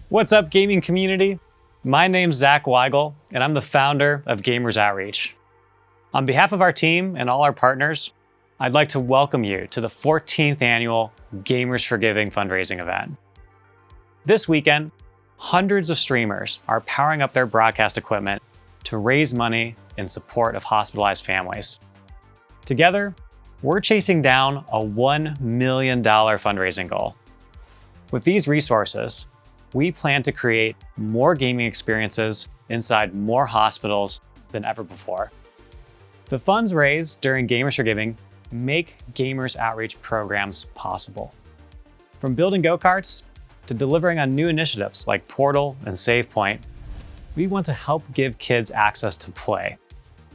What's up, gaming community? My name's Zach Weigel, and I'm the founder of Gamers Outreach. On behalf of our team and all our partners, I'd like to welcome you to the 14th annual Gamers for Giving fundraising event. This weekend, hundreds of streamers are powering up their broadcast equipment to raise money in support of hospitalized families. Together, we're chasing down a $1 million fundraising goal. With these resources, we plan to create more gaming experiences inside more hospitals than ever before. The funds raised during Gamers for Giving make Gamers Outreach programs possible. From building go-karts to delivering on new initiatives like Portal and SavePoint, we want to help give kids access to play,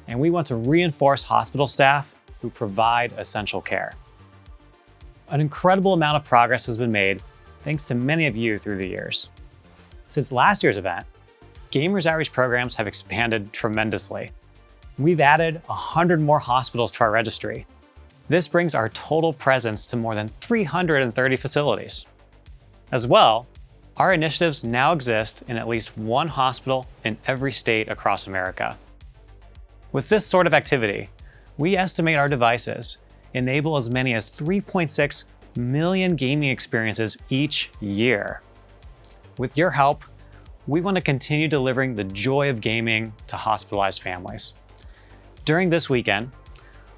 and we want to reinforce hospital staff who provide essential care. An incredible amount of progress has been made thanks to many of you through the years. Since last year's event, Gamers Outreach programs have expanded tremendously. We've added 100 more hospitals to our registry. This brings our total presence to more than 330 facilities. As well, our initiatives now exist in at least one hospital in every state across America. With this sort of activity, we estimate our devices enable as many as 3.6 million gaming experiences each year. With your help, we want to continue delivering the joy of gaming to hospitalized families. During this weekend,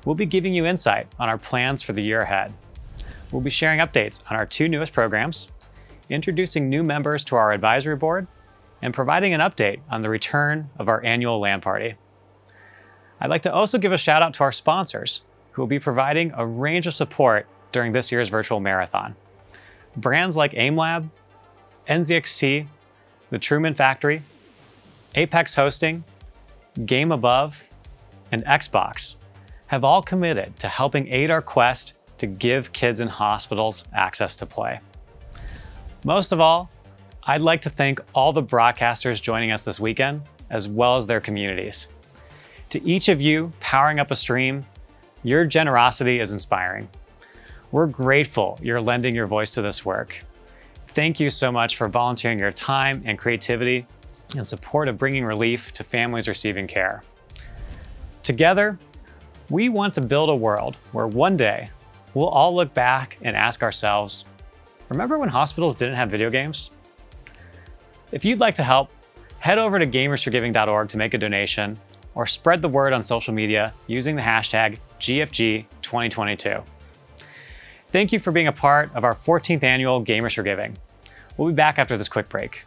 we'll be giving you insight on our plans for the year ahead. We'll be sharing updates on our 2 newest programs, introducing new members to our advisory board, and providing an update on the return of our annual LAN party. I'd like to also give a shout out to our sponsors, who will be providing a range of support during this year's virtual marathon. Brands like AimLab, NZXT, The Truman Factory, Apex Hosting, Game Above, and Xbox have all committed to helping aid our quest to give kids in hospitals access to play. Most of all, I'd like to thank all the broadcasters joining us this weekend, as well as their communities. To each of you powering up a stream, your generosity is inspiring. We're grateful you're lending your voice to this work. Thank you so much for volunteering your time and creativity in support of bringing relief to families receiving care. Together, we want to build a world where one day we'll all look back and ask ourselves, remember when hospitals didn't have video games? If you'd like to help, head over to gamersforgiving.org to make a donation or spread the word on social media using the hashtag GFG2022. Thank you for being a part of our 14th annual Gamers for Giving. We'll be back after this quick break.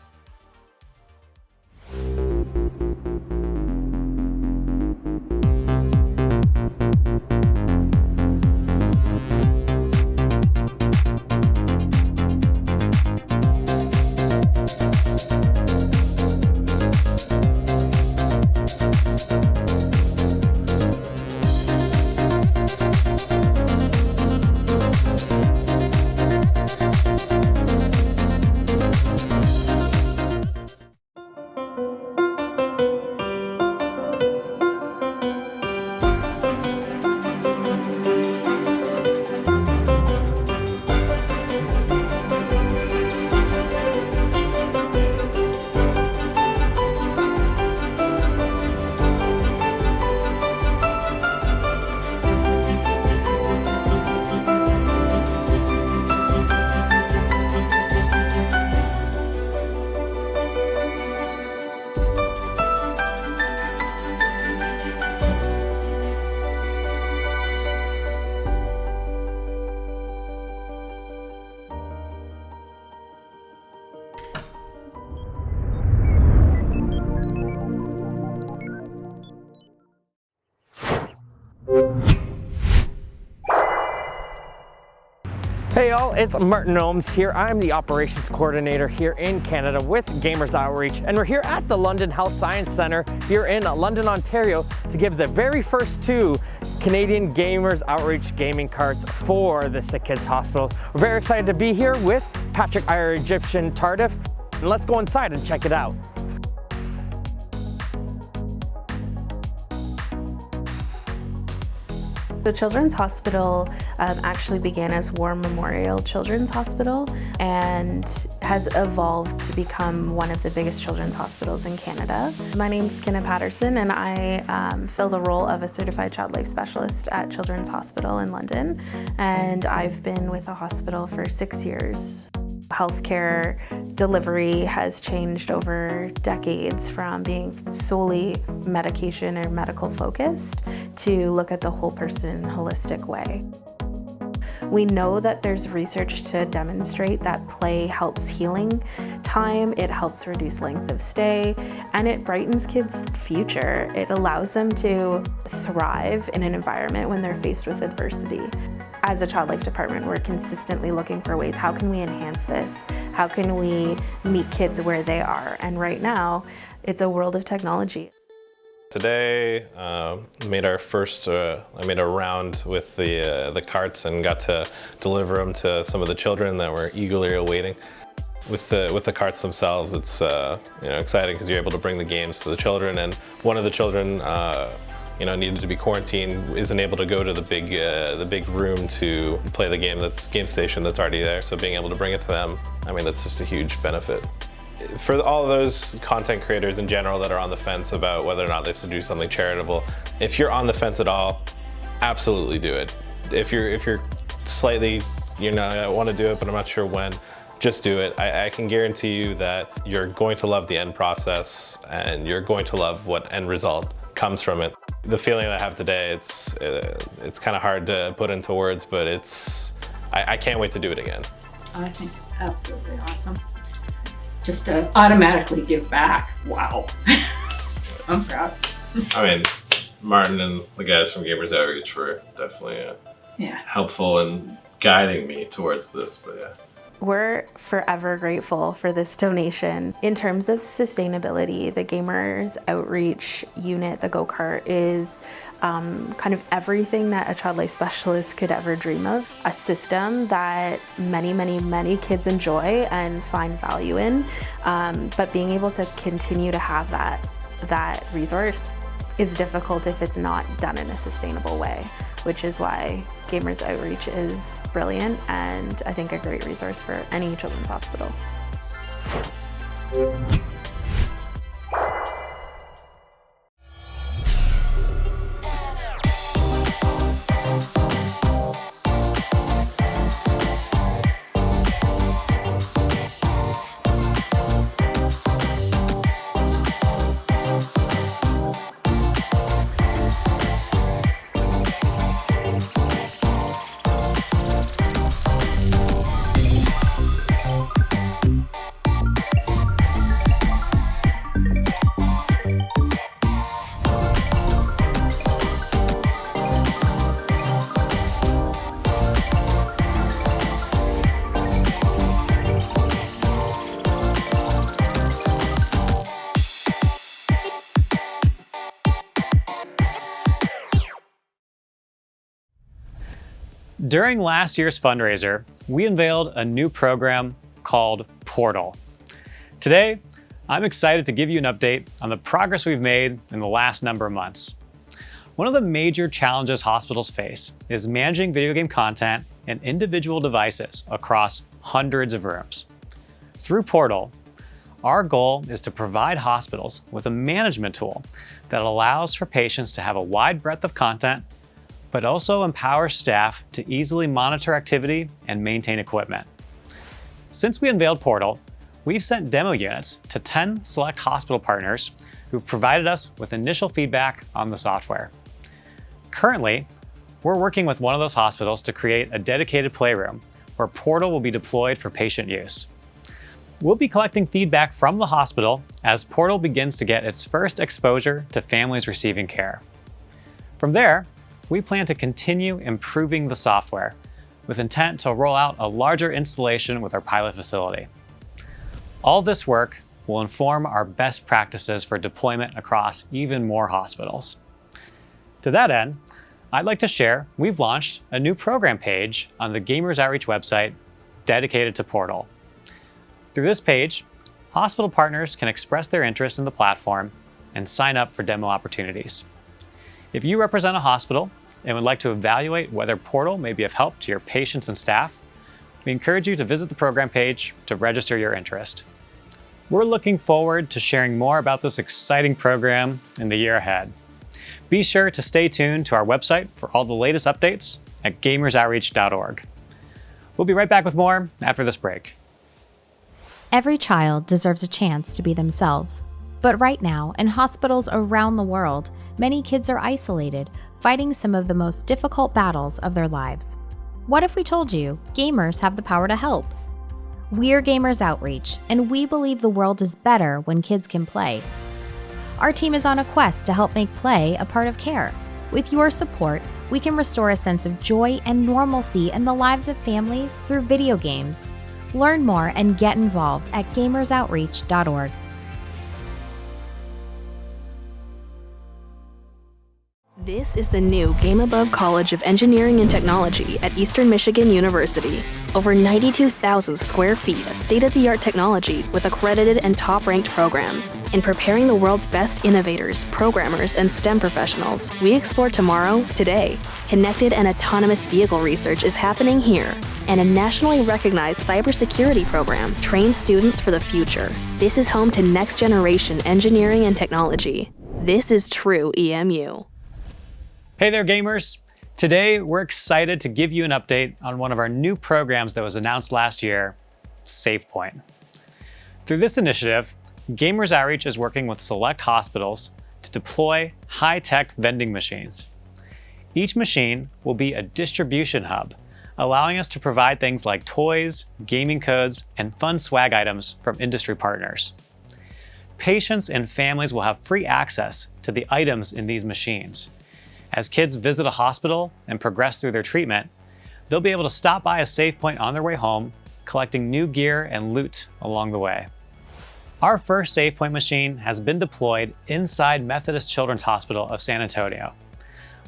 Hey y'all, it's Martin Ohms here. I'm the operations coordinator here in Canada with Gamers Outreach, and we're here at the London Health Science Centre here in London, Ontario to give the very first 2 Canadian Gamers Outreach gaming carts for the Sick Kids Hospital. We're very excited to be here with Patrick, our Egyptian Tardif, and let's go inside and check it out. The Children's Hospital actually began as War Memorial Children's Hospital and has evolved to become one of the biggest children's hospitals in Canada. My name's Kenna Patterson, and I fill the role of a Certified Child Life Specialist at Children's Hospital in London, and I've been with the hospital for 6 years. Healthcare delivery has changed over decades from being solely medication or medical focused to look at the whole person in a holistic way. We know that there's research to demonstrate that play helps healing time, it helps reduce length of stay, and it brightens kids' future. It allows them to thrive in an environment when they're faced with adversity. As a child life department, we're consistently looking for ways, how can we enhance this? How can we meet kids where they are? And right now, it's a world of technology. Today, I made a round with the carts and got to deliver them to some of the children that were eagerly awaiting. With the carts themselves, it's exciting because you're able to bring the games to the children, and one of the children needed to be quarantined, isn't able to go to the big room to play the game station that's already there. So being able to bring it to them, I mean, that's just a huge benefit. For all of those content creators in general that are on the fence about whether or not they should do something charitable, if you're on the fence at all, absolutely do it. If you're slightly, I want to do it, but I'm not sure when, just do it. I can guarantee you that you're going to love the end process and you're going to love what end result comes from it. The feeling that I have today, it's kind of hard to put into words, but I can't wait to do it again. I think it's absolutely awesome. Just to automatically give back. Wow. I'm proud. I mean, Martin and the guys from Gamers Outreach were definitely helpful in guiding me towards this, but yeah. We're forever grateful for this donation. In terms of sustainability, the Gamers Outreach unit, the go-kart, is kind of everything that a child life specialist could ever dream of. A system that many, many, many kids enjoy and find value in, but being able to continue to have that resource is difficult if it's not done in a sustainable way, which is why Gamers Outreach is brilliant and I think a great resource for any children's hospital. During last year's fundraiser, we unveiled a new program called Portal. Today, I'm excited to give you an update on the progress we've made in the last number of months. One of the major challenges hospitals face is managing video game content and individual devices across hundreds of rooms. Through Portal, our goal is to provide hospitals with a management tool that allows for patients to have a wide breadth of content, but also empowers staff to easily monitor activity and maintain equipment. Since we unveiled Portal, we've sent demo units to 10 select hospital partners who've provided us with initial feedback on the software. Currently, we're working with one of those hospitals to create a dedicated playroom where Portal will be deployed for patient use. We'll be collecting feedback from the hospital as Portal begins to get its first exposure to families receiving care. From there, we plan to continue improving the software with intent to roll out a larger installation with our pilot facility. All this work will inform our best practices for deployment across even more hospitals. To that end, I'd like to share we've launched a new program page on the Gamers Outreach website dedicated to Portal. Through this page, hospital partners can express their interest in the platform and sign up for demo opportunities. If you represent a hospital and would like to evaluate whether Portal may be of help to your patients and staff, we encourage you to visit the program page to register your interest. We're looking forward to sharing more about this exciting program in the year ahead. Be sure to stay tuned to our website for all the latest updates at gamersoutreach.org. We'll be right back with more after this break. Every child deserves a chance to be themselves. But right now, in hospitals around the world, many kids are isolated, fighting some of the most difficult battles of their lives. What if we told you gamers have the power to help? We're Gamers Outreach, and we believe the world is better when kids can play. Our team is on a quest to help make play a part of care. With your support, we can restore a sense of joy and normalcy in the lives of families through video games. Learn more and get involved at gamersoutreach.org. This is the new Game Above College of Engineering and Technology at Eastern Michigan University. Over 92,000 square feet of state-of-the-art technology with accredited and top-ranked programs. In preparing the world's best innovators, programmers, and STEM professionals, we explore tomorrow, today. Connected and autonomous vehicle research is happening here, and a nationally recognized cybersecurity program trains students for the future. This is home to next-generation engineering and technology. This is true EMU. Hey there, gamers. Today, we're excited to give you an update on one of our new programs that was announced last year, SafePoint. Through this initiative, Gamers Outreach is working with select hospitals to deploy high-tech vending machines. Each machine will be a distribution hub, allowing us to provide things like toys, gaming codes, and fun swag items from industry partners. Patients and families will have free access to the items in these machines. As kids visit a hospital and progress through their treatment, they'll be able to stop by a SafePoint on their way home, collecting new gear and loot along the way. Our first SafePoint machine has been deployed inside Methodist Children's Hospital of San Antonio.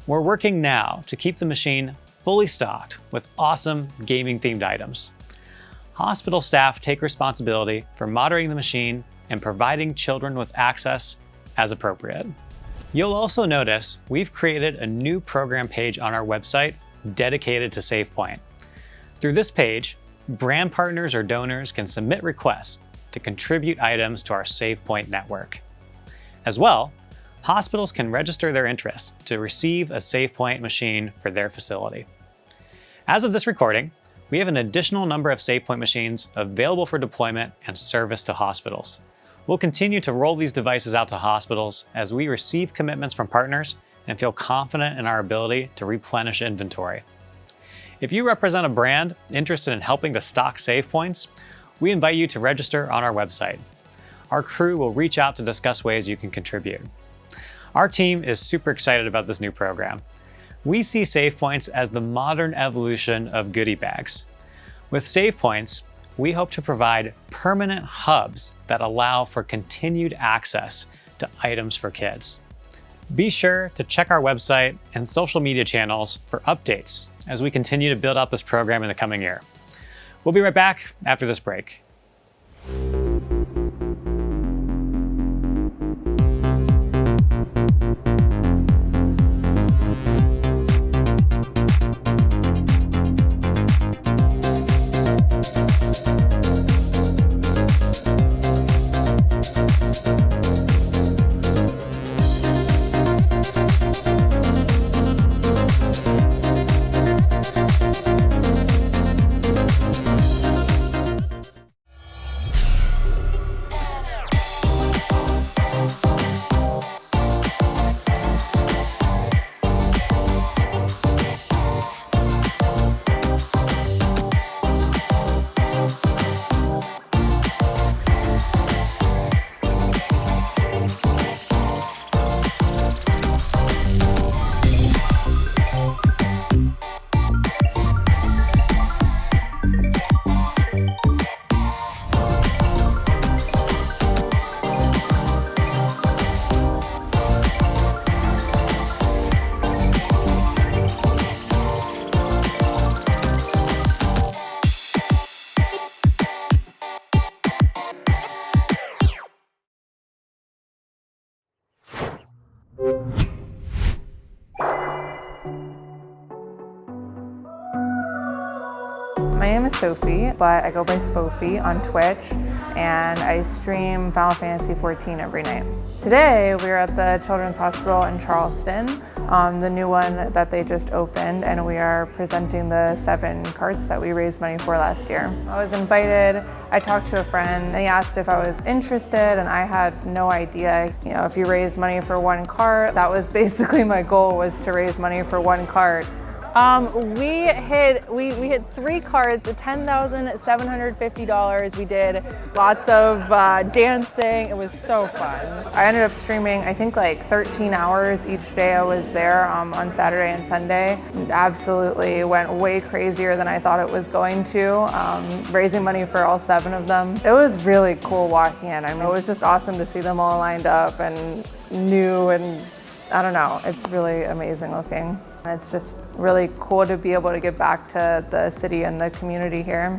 We're working now to keep the machine fully stocked with awesome gaming-themed items. Hospital staff take responsibility for monitoring the machine and providing children with access as appropriate. You'll also notice we've created a new program page on our website dedicated to SafePoint. Through this page, brand partners or donors can submit requests to contribute items to our SafePoint network. As well, hospitals can register their interest to receive a SafePoint machine for their facility. As of this recording, we have an additional number of SafePoint machines available for deployment and service to hospitals. We'll continue to roll these devices out to hospitals as we receive commitments from partners and feel confident in our ability to replenish inventory. If you represent a brand interested in helping to stock SafePoints, we invite you to register on our website. Our crew will reach out to discuss ways you can contribute. Our team is super excited about this new program. We see SafePoints as the modern evolution of goodie bags. With SafePoints, we hope to provide permanent hubs that allow for continued access to items for kids. Be sure to check our website and social media channels for updates as we continue to build out this program in the coming year. We'll be right back after this break. My name is Sophie, but I go by Spophie on Twitch, and I stream Final Fantasy XIV every night. Today, we're at the Children's Hospital in Charleston, the new one that they just opened, and we are presenting the 7 carts that we raised money for last year. I was invited, I talked to a friend, and he asked if I was interested, and I had no idea. You know, if you raise money for 1 cart, that was basically my goal, was to raise money for 1 cart. We hit 3 carts, $10,750. We did lots of dancing. It was so fun. I ended up streaming, I think, like 13 hours each day I was there on Saturday and Sunday. Absolutely went way crazier than I thought it was going to, raising money for all 7 of them. It was really cool walking in. I mean, it was just awesome to see them all lined up and new, and I don't know, it's really amazing looking. It's just really cool to be able to give back to the city and the community here.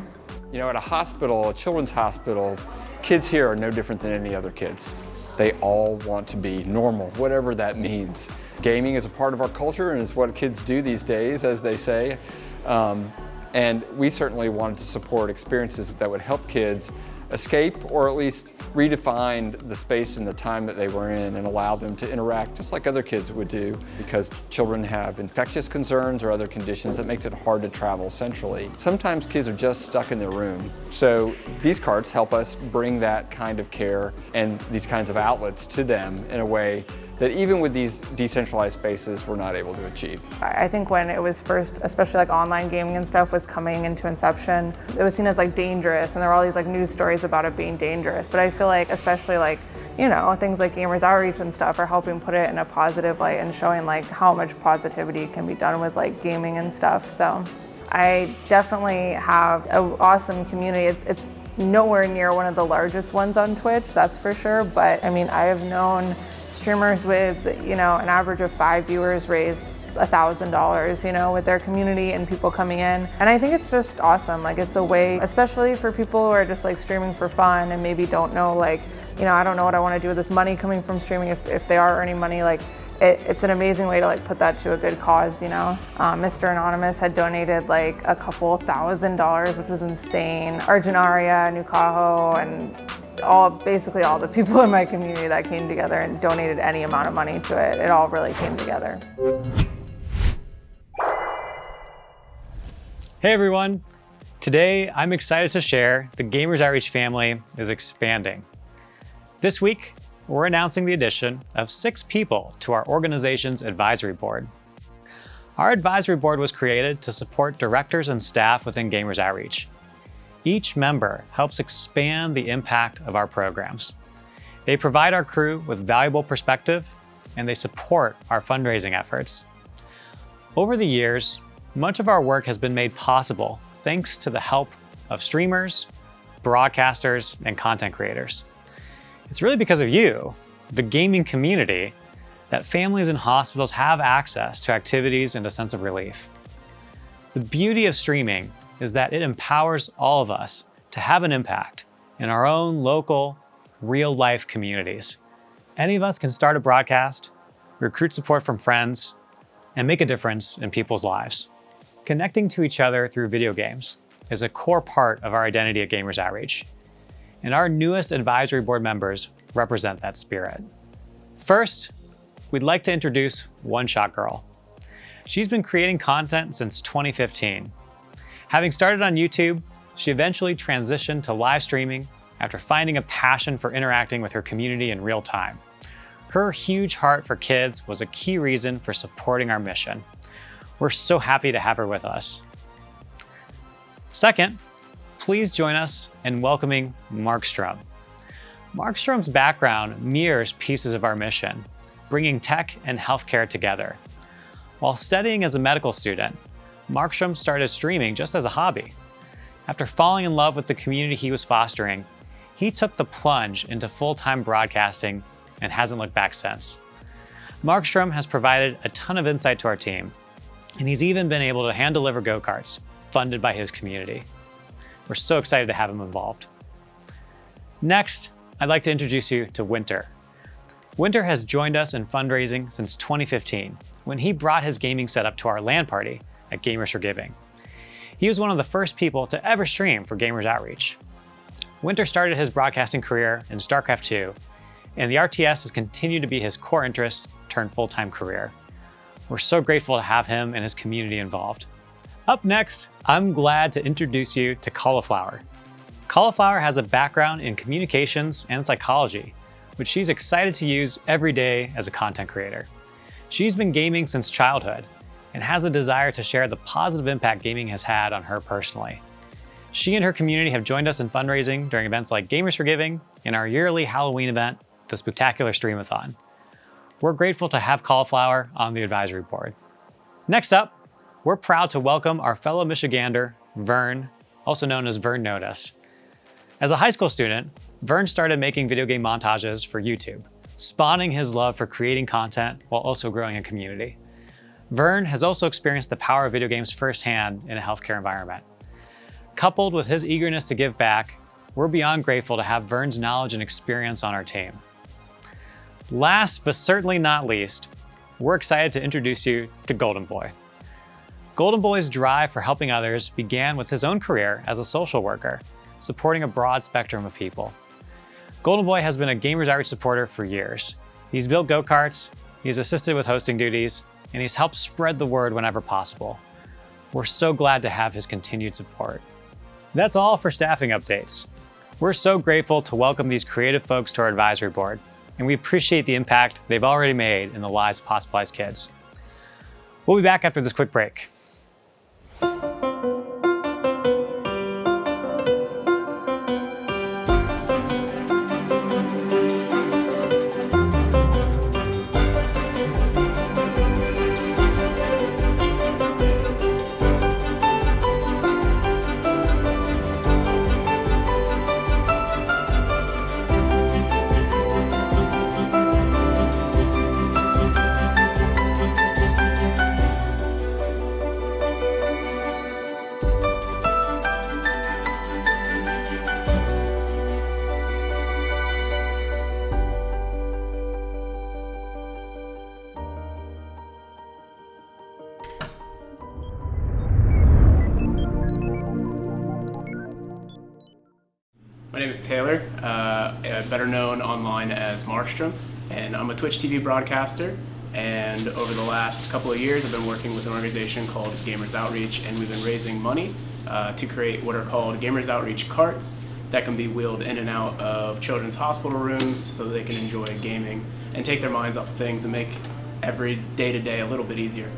You know, at a hospital, a children's hospital, kids here are no different than any other kids. They all want to be normal, whatever that means. Gaming is a part of our culture, and it's what kids do these days, as they say. And we certainly wanted to support experiences that would help kids escape, or at least redefine the space and the time that they were in, and allow them to interact just like other kids would do, because children have infectious concerns or other conditions that makes it hard to travel centrally. Sometimes kids are just stuck in their room. So these carts help us bring that kind of care and these kinds of outlets to them in a way that even with these decentralized spaces, we're not able to achieve. I think when it was first, especially like online gaming and stuff was coming into inception, it was seen as like dangerous, and there were all these like news stories about it being dangerous. But I feel like, especially like, you know, things like Gamers Outreach and stuff are helping put it in a positive light and showing like how much positivity can be done with like gaming and stuff. So I definitely have an awesome community. It's nowhere near one of the largest ones on Twitch, that's for sure. But I mean, I have known streamers with, you know, an average of 5 viewers raise $1,000, you know, with their community and people coming in. And I think it's just awesome. Like, it's a way, especially for people who are just like streaming for fun and maybe don't know, like, you know, I don't know what I want to do with this money coming from streaming. If they are earning money, like, it's an amazing way to like put that to a good cause, you know. Mr. Anonymous had donated like a couple $1,000, which was insane. Argentaria, Nukaho, and basically all the people in my community that came together and donated any amount of money to it. It all really came together. Hey everyone! Today I'm excited to share the Gamers Outreach family is expanding. This week, we're announcing the addition of 6 people to our organization's advisory board. Our advisory board was created to support directors and staff within Gamers Outreach. Each member helps expand the impact of our programs. They provide our crew with valuable perspective, and they support our fundraising efforts. Over the years, much of our work has been made possible thanks to the help of streamers, broadcasters, and content creators. It's really because of you, the gaming community, that families in hospitals have access to activities and a sense of relief. The beauty of streaming is that it empowers all of us to have an impact in our own local, real-life communities. Any of us can start a broadcast, recruit support from friends, and make a difference in people's lives. Connecting to each other through video games is a core part of our identity at Gamers Outreach, and our newest advisory board members represent that spirit. First, we'd like to introduce One Shot Girl. She's been creating content since 2015. Having started on YouTube, she eventually transitioned to live streaming after finding a passion for interacting with her community in real time. Her huge heart for kids was a key reason for supporting our mission. We're so happy to have her with us. Second, please join us in welcoming Mark Strum. Mark Strum's background mirrors pieces of our mission, bringing tech and healthcare together. While studying as a medical student, Mark Strum started streaming just as a hobby. After falling in love with the community he was fostering, he took the plunge into full-time broadcasting and hasn't looked back since. Mark Strum has provided a ton of insight to our team, and he's even been able to hand-deliver go-karts funded by his community. We're so excited to have him involved. Next, I'd like to introduce you to Winter. Winter has joined us in fundraising since 2015, when he brought his gaming setup to our LAN party at Gamers for Giving. He was one of the first people to ever stream for Gamers Outreach. Winter started his broadcasting career in StarCraft 2, and the RTS has continued to be his core interest turned full-time career. We're so grateful to have him and his community involved. Up next, I'm glad to introduce you to Cauliflower. Cauliflower has a background in communications and psychology, which she's excited to use every day as a content creator. She's been gaming since childhood and has a desire to share the positive impact gaming has had on her personally. She and her community have joined us in fundraising during events like Gamers for Giving and our yearly Halloween event, the Spooktacular Streamathon. We're grateful to have Cauliflower on the advisory board. Next up, we're proud to welcome our fellow Michigander, Vern, also known as Vern Notice. As a high school student, Vern started making video game montages for YouTube, spawning his love for creating content while also growing a community. Vern has also experienced the power of video games firsthand in a healthcare environment. Coupled with his eagerness to give back, we're beyond grateful to have Vern's knowledge and experience on our team. Last but certainly not least, we're excited to introduce you to Golden Boy. Golden Boy's drive for helping others began with his own career as a social worker, supporting a broad spectrum of people. Golden Boy has been a Gamers Outreach supporter for years. He's built go-karts, he's assisted with hosting duties, and he's helped spread the word whenever possible. We're so glad to have his continued support. That's all for staffing updates. We're so grateful to welcome these creative folks to our advisory board, and we appreciate the impact they've already made in the lives of hospitalized kids. We'll be back after this quick break. My name is Taylor, better known online as Markstrom, and I'm a Twitch TV broadcaster. And over the last couple of years, I've been working with an organization called Gamers Outreach, and we've been raising money to create what are called Gamers Outreach carts that can be wheeled in and out of children's hospital rooms so that they can enjoy gaming and take their minds off of things and make every day-to-day a little bit easier.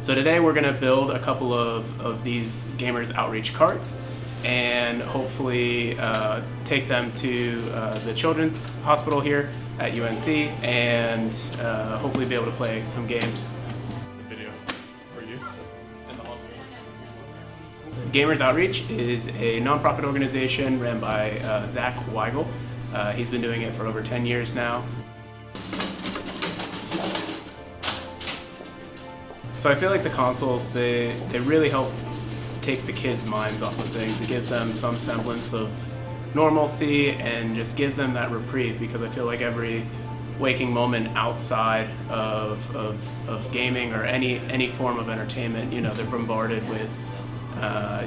So today we're going to build a couple of these Gamers Outreach carts and hopefully take them to the Children's Hospital here at UNC and hopefully be able to play some games. The video for you in the hospital. Gamers Outreach is a nonprofit organization ran by Zach Weigel. He's been doing it for over 10 years now. So I feel like the consoles, they really help take the kids' minds off of things. It gives them some semblance of normalcy and just gives them that reprieve, because I feel like every waking moment outside of gaming or any form of entertainment, you know, they're bombarded with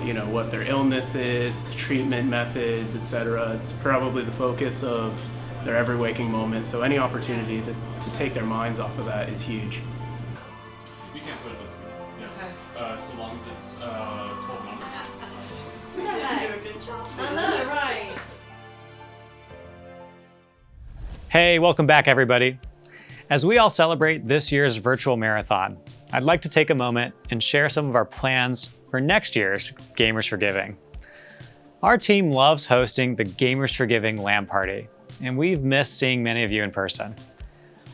you know, what their illness is, treatment methods, etc. It's probably the focus of their every waking moment. So any opportunity to take their minds off of that is huge. You can't put it this so long as it's 12 numbers. We do a good job. I know, right? Hey, welcome back everybody. As we all celebrate this year's virtual marathon, I'd like to take a moment and share some of our plans for next year's Gamers for Giving. Our team loves hosting the Gamers for Giving LAN party, and we've missed seeing many of you in person.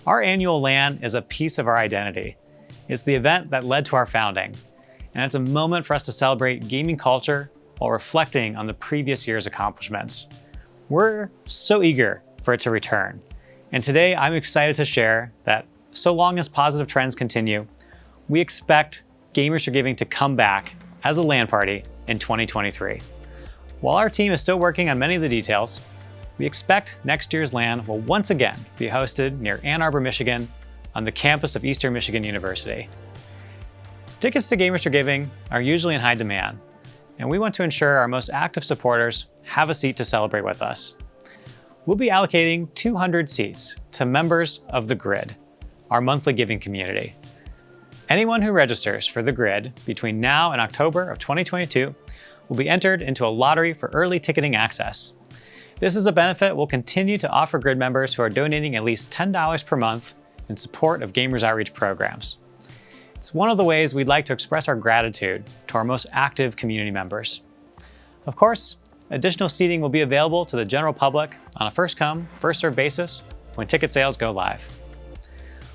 Our annual LAN is a piece of our identity. It's the event that led to our founding, and it's a moment for us to celebrate gaming culture while reflecting on the previous year's accomplishments. We're so eager for it to return, and today I'm excited to share that so long as positive trends continue, we expect Gamers for Giving to come back as a LAN party in 2023. While our team is still working on many of the details, we expect next year's LAN will once again be hosted near Ann Arbor, Michigan, on the campus of Eastern Michigan University. Tickets to Gamers for Giving are usually in high demand, and we want to ensure our most active supporters have a seat to celebrate with us. We'll be allocating 200 seats to members of The Grid, our monthly giving community. Anyone who registers for The Grid between now and October of 2022 will be entered into a lottery for early ticketing access. This is a benefit we'll continue to offer Grid members who are donating at least $10 per month in support of Gamers Outreach programs. It's one of the ways we'd like to express our gratitude to our most active community members. Of course, additional seating will be available to the general public on a first-come, first-served basis when ticket sales go live.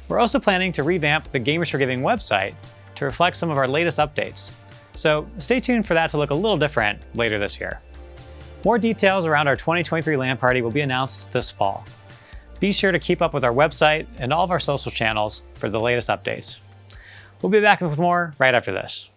We're also planning to revamp the Gamers for Giving website to reflect some of our latest updates, so stay tuned for that to look a little different later this year. More details around our 2023 LAN party will be announced this fall. Be sure to keep up with our website and all of our social channels for the latest updates. We'll be back with more right after this.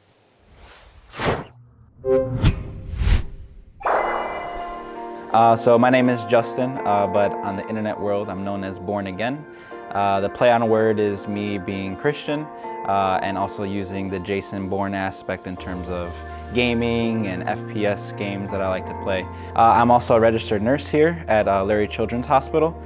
So my name is Justin, but on the internet world, I'm known as Born Again. The play on word is me being Christian and also using the Jason Bourne aspect in terms of gaming and FPS games that I like to play. I'm also a registered nurse here at Larry Children's Hospital.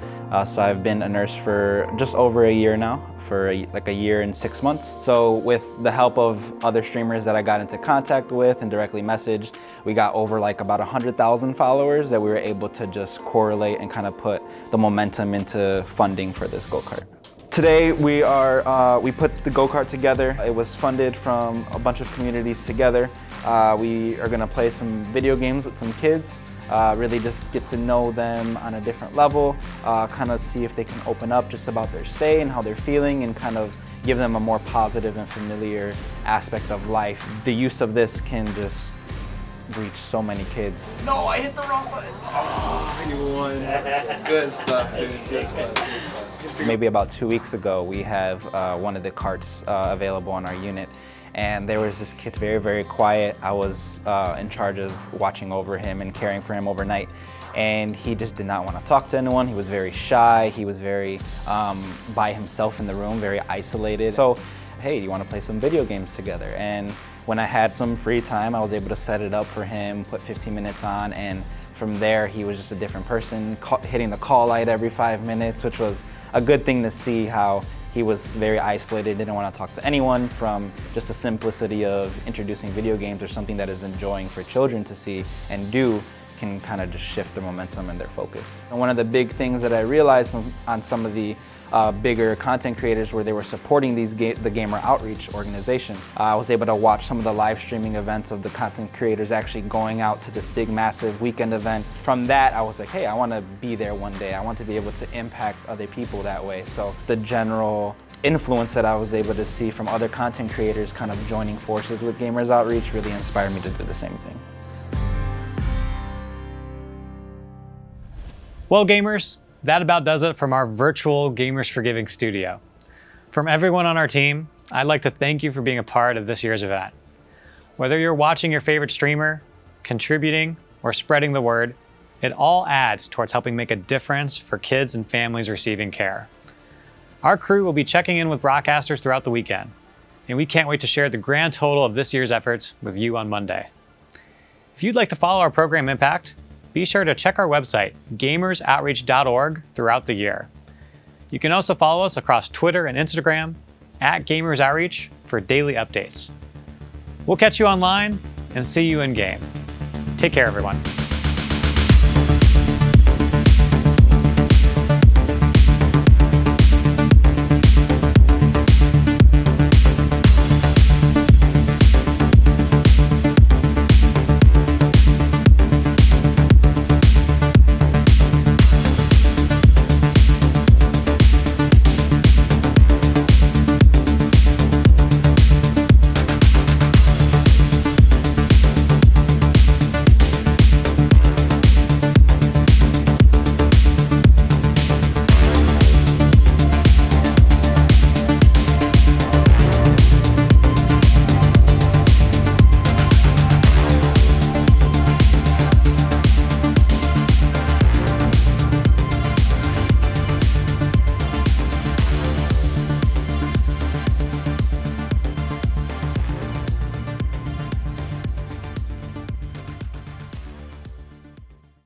So I've been a nurse for just over a year now, for like a year and 6 months. So with the help of other streamers that I got into contact with and directly messaged, we got over like about 100,000 followers that we were able to just correlate and kind of put the momentum into funding for this go-kart. Today we put the go-kart together. It was funded from a bunch of communities together. We are gonna play some video games with some kids. Really just get to know them on a different level, kind of see if they can open up just about their stay and how they're feeling, and kind of give them a more positive and familiar aspect of life. The use of this can just reach so many kids. No, I hit the wrong button. Oh, you won. Good stuff, dude. Good stuff. Maybe about 2 weeks ago, we have one of the carts available on our unit. And there was this kid, very, very quiet. I was in charge of watching over him and caring for him overnight. And he just did not want to talk to anyone. He was very shy. He was very by himself in the room, very isolated. So, hey, do you want to play some video games together? And when I had some free time, I was able to set it up for him, put 15 minutes on, and from there, he was just a different person, hitting the call light every 5 minutes, which was a good thing to see how he was very isolated, didn't want to talk to anyone, from just the simplicity of introducing video games or something that is enjoying for children to see and do can kind of just shift their momentum and their focus. And one of the big things that I realized on some of the bigger content creators where they were supporting the Gamer Outreach organization, I was able to watch some of the live streaming events of the content creators actually going out to this big, massive weekend event. From that, I was like, hey, I want to be there one day. I want to be able to impact other people that way. So the general influence that I was able to see from other content creators kind of joining forces with Gamers Outreach really inspired me to do the same thing. Well, gamers, that about does it from our virtual Gamers for Giving studio. From everyone on our team, I'd like to thank you for being a part of this year's event. Whether you're watching your favorite streamer, contributing, or spreading the word, it all adds towards helping make a difference for kids and families receiving care. Our crew will be checking in with broadcasters throughout the weekend, and we can't wait to share the grand total of this year's efforts with you on Monday. If you'd like to follow our program impact, be sure to check our website, gamersoutreach.org, throughout the year. You can also follow us across Twitter and Instagram @GamersOutreach for daily updates. We'll catch you online and see you in game. Take care, everyone.